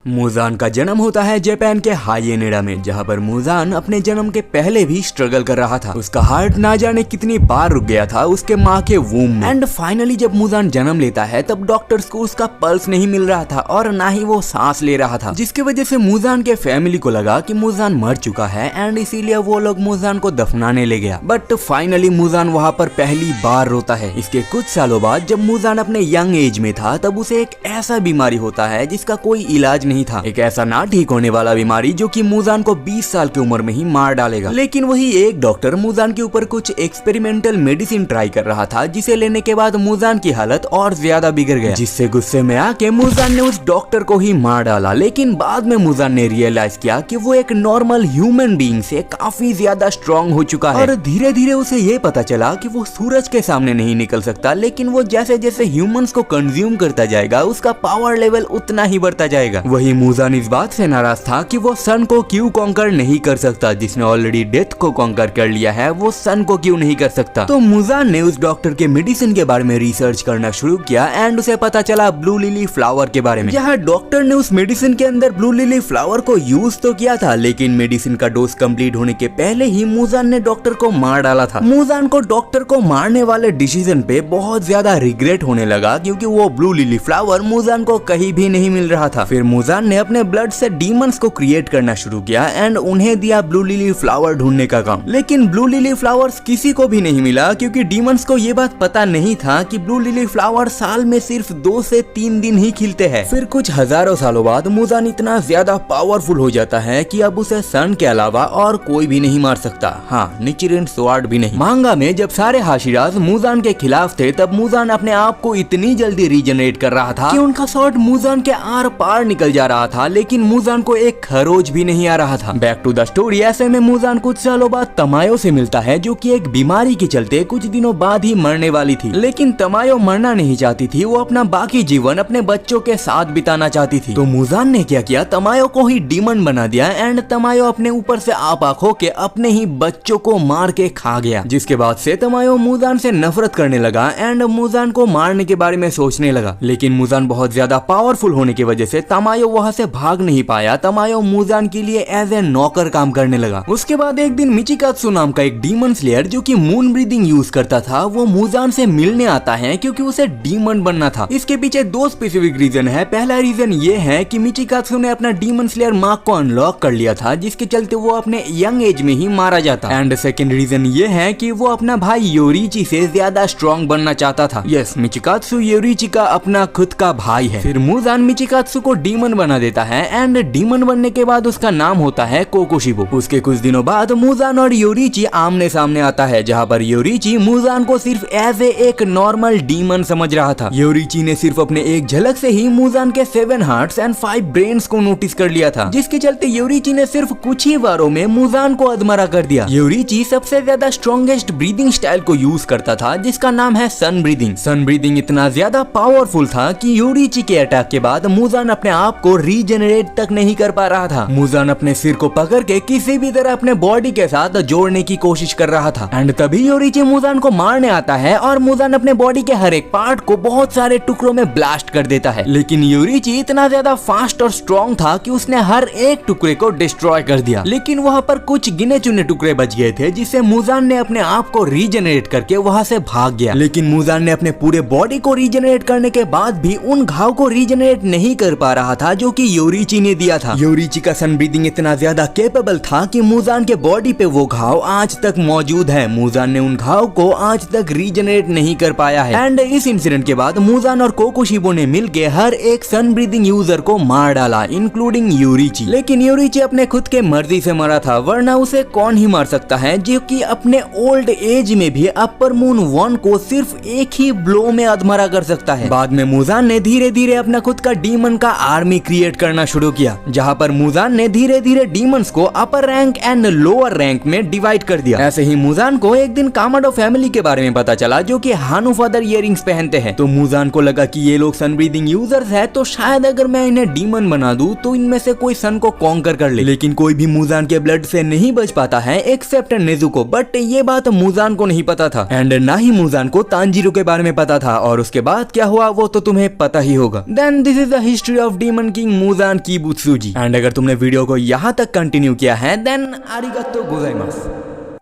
Muzan का जन्म होता है जापान के हायेनेडा में, जहाँ पर मुजान अपने जन्म के पहले भी स्ट्रगल कर रहा था। उसका हार्ट ना जाने कितनी बार रुक गया था उसके माँ के वूम में। एंड फाइनली जब मुजान जन्म लेता है तब डॉक्टर्स को उसका पल्स नहीं मिल रहा था और ना ही वो सांस ले रहा था, जिसकी वजह से मुजान के फैमिली को लगा कि मुजान मर चुका है एंड इसीलिए वो लोग मुजान को दफनाने ले गया। बट फाइनली मुजान वहाँ पर पहली बार रोता है। इसके कुछ सालों बाद जब मुजान अपने यंग एज में था तब उसे एक ऐसा बीमारी होता है जिसका कोई इलाज नहीं था, एक ऐसा ना ठीक होने वाला बीमारी जो कि मुजान को 20 साल की उम्र में ही मार डालेगा। लेकिन वही एक डॉक्टर मुजान के ऊपर कुछ एक्सपेरिमेंटल मेडिसिन ट्राई कर रहा था, जिसे लेने के बाद मुजान की हालत और ज्यादा बिगड़ गया, जिससे गुस्से में आके मुजान ने उस डॉक्टर को ही मार डाला। लेकिन बाद में मुजान ने रियलाइज किया कि वो एक नॉर्मल ह्यूमन बीइंग से काफी ज्यादा स्ट्रॉन्ग हो चुका है और धीरे धीरे उसे ये पता चला कि वो सूरज के सामने नहीं निकल सकता, लेकिन वो जैसे जैसे ह्यूमंस को कंज्यूम करता जाएगा उसका पावर लेवल उतना ही बढ़ता जाएगा। वही मुजान इस बात से नाराज था कि वो सन को क्यों कॉन्कर नहीं कर सकता, जिसने ऑलरेडी डेथ को कॉन्कर कर लिया है वो सन को क्यों नहीं कर सकता। तो मुजान ने उस डॉक्टर के मेडिसिन के बारे में रिसर्च करना शुरू किया एंड उसे पता चला ब्लू लिली फ्लावर के बारे में। जहाँ डॉक्टर ने उस मेडिसिन के अंदर ब्लू लिली फ्लावर को यूज तो किया था, लेकिन मेडिसिन का डोज कंप्लीट होने के पहले ही मुजान ने डॉक्टर को मार डाला था। मुजान को डॉक्टर को मारने वाले डिसीजन पे बहुत ज्यादा रिग्रेट होने लगा, क्योंकि वो ब्लू लिली फ्लावर मुजान को कहीं भी नहीं मिल रहा था। फिर मुजान ने अपने ब्लड से डीमंस को क्रिएट करना शुरू किया एंड उन्हें दिया ब्लू लिली फ्लावर ढूंढने का काम। लेकिन ब्लू लिली फ्लावर्स किसी को भी नहीं मिला, क्योंकि डीमंस को ये बात पता नहीं था कि ब्लू लिली फ्लावर साल में सिर्फ 2 से 3 दिन ही खिलते हैं। फिर कुछ हजारों सालों बाद मुजान इतना ज्यादा पावरफुल हो जाता है कि अब उसे सन के अलावा और कोई भी नहीं मार सकता। हाँ, निचिरेन स्वॉर्ड भी नहीं। मांगा में जब सारे हाशिराज मुजान के खिलाफ थे तब मुजान अपने आप को इतनी जल्दी रीजनरेट कर रहा था कि उनका स्वॉर्ड मुजान के आर पार निकल जा रहा था, लेकिन मुजान को एक खरोच भी नहीं आ रहा था। Back to the story. ऐसे में मुजान कुछ सालों बाद तमायो से मिलता है, जो कि एक बीमारी के चलते कुछ दिनों बाद ही मरने वाली थी। लेकिन तमायो मरना नहीं चाहती थी, वो अपना बाकी जीवन अपने बच्चों के साथ बिताना चाहती थी। तो मुजान ने क्या किया, तमायो को ही डीमन बना दिया एंड तमायो अपने ऊपर से आप आंखों के अपने ही बच्चों को मार के खा गया। जिसके बाद से तमायो मुजान से नफरत करने लगा एंड मुजान को मारने के बारे में सोचने लगा। लेकिन मुजान बहुत ज्यादा पावरफुल होने की वजह से तमायो वहाँ से भाग नहीं पाया। तमायो मुजान के लिए एज ए नौकर काम करने लगा। उसके बाद एक दिन मिचिकात्सु नाम का एक डीमन स्लेयर जो कि मून ब्रीदिंग यूज करता था, वो मुजान से मिलने आता है क्योंकि उसे डीमन बनना था। इसके पीछे 2 स्पेसिफिक रीजन है। पहला रीजन ये है कि मिचिकात्सु ने अपना डीमन स्लेयर मार्क को अनलॉक कर लिया था, जिसके चलते वो अपने यंग एज में ही मारा जाता। एंड सेकंड रीजन ये है कि वो अपना भाई योरीची से ज्यादा स्ट्रॉन्ग बनना चाहता था। यस, मिचिकात्सु योरीची का अपना खुद का भाई है। फिर मुजान मिचिकात्सु को डीमन बना देता है एंड डीमन बनने के बाद उसका नाम होता है कोकोशिबो। उसके कुछ दिनों बाद मुजान और योरीची आमने सामने आता है, जहाँ पर योरीची मुजान को सिर्फ एज एक नॉर्मल डीमन समझ रहा था। योरीची ने सिर्फ अपने एक झलक से ही मुजान के 7 हार्ट्स एंड 5 ब्रेन्स को नोटिस कर लिया था, जिसके चलते योरीची ने सिर्फ कुछ ही बारों में मुजान को अधमरा कर दिया। योरीची सबसे ज्यादा स्ट्रॉन्गेस्ट ब्रीदिंग स्टाइल को यूज करता था, जिसका नाम है सन ब्रीदिंग। सन ब्रीदिंग इतना ज्यादा पावरफुल था कि योरीची के अटैक के बाद मुजान अपने आप को रीजनरेट तक नहीं कर पा रहा था। मुजान अपने सिर को पकड़ के किसी भी तरह अपने बॉडी के साथ जोड़ने की कोशिश कर रहा था एंड तभी योरीची मुजान को मारने आता है और मुजान अपने बॉडी के हर एक पार्ट को बहुत सारे टुकड़ों में ब्लास्ट कर देता है। लेकिन योरीची इतना ज्यादा फास्ट और स्ट्रॉन्ग था कि उसने हर एक टुकड़े को डिस्ट्रॉय कर दिया। लेकिन वहाँ पर कुछ गिने चुने टुकड़े बच गए थे, जिससे मुजान ने अपने आप को रीजनरेट करके वहाँ से भाग गया। लेकिन मुजान ने अपने पूरे बॉडी को रीजनरेट करने के बाद भी उन घाव को रीजनरेट नहीं कर पा रहा था जो कि योरीची ने दिया था। योरीची का सन ब्रीदिंग इतना ज्यादा कैपेबल था कि मुजान के बॉडी पे वो घाव आज तक मौजूद है। मुजान ने उन घाव को आज तक रीजनरेट नहीं कर पाया है एंड इस इंसिडेंट के बाद मुजान और कोकोशिबो ने मिलकर हर एक सन ब्रीदिंग यूजर को मार डाला, इंक्लूडिंग योरीची। लेकिन योरीची अपने खुद के मर्जी से मरा था, वरना उसे कौन ही मार सकता है, जो कि अपने ओल्ड एज में भी अपर मून 1 को सिर्फ एक ही ब्लो में अधमरा कर सकता है। बाद में मुजान ने धीरे धीरे अपना खुद का डीमन का आर्मी क्रिएट करना शुरू किया, जहाँ पर मुजान ने धीरे धीरे डीमंस को अपर रैंक एंड लोअर रैंक में डिवाइड कर दिया। ऐसे ही मुजान को एक दिन कामाडो फैमिली के बारे में पता चला, जो कि हानु फादर इयररिंग्स पहनते हैं। तो मुजान को लगा कि ये लोग सन ब्रीदिंग यूजर्स है, तो शायद अगर मैं इन्हें डीमन बना दूं तो इनमें से कोई सन को कॉन्कर कर ले। लेकिन कोई भी मुजान के ब्लड से नहीं बच पाता है एक्सेप्ट नेजुको। बट ये बात मुजान को नहीं पता था एंड ना ही मुजान को तांजीरो के बारे में पता था। और उसके बाद क्या हुआ वो तो तुम्हें पता ही होगा। Then this is the history of demon thanking Muzan Kibutsuji. And अगर तुमने वीडियो को यहाँ तक कंटिन्यू किया है देन आरिगातो गोजाइमासु।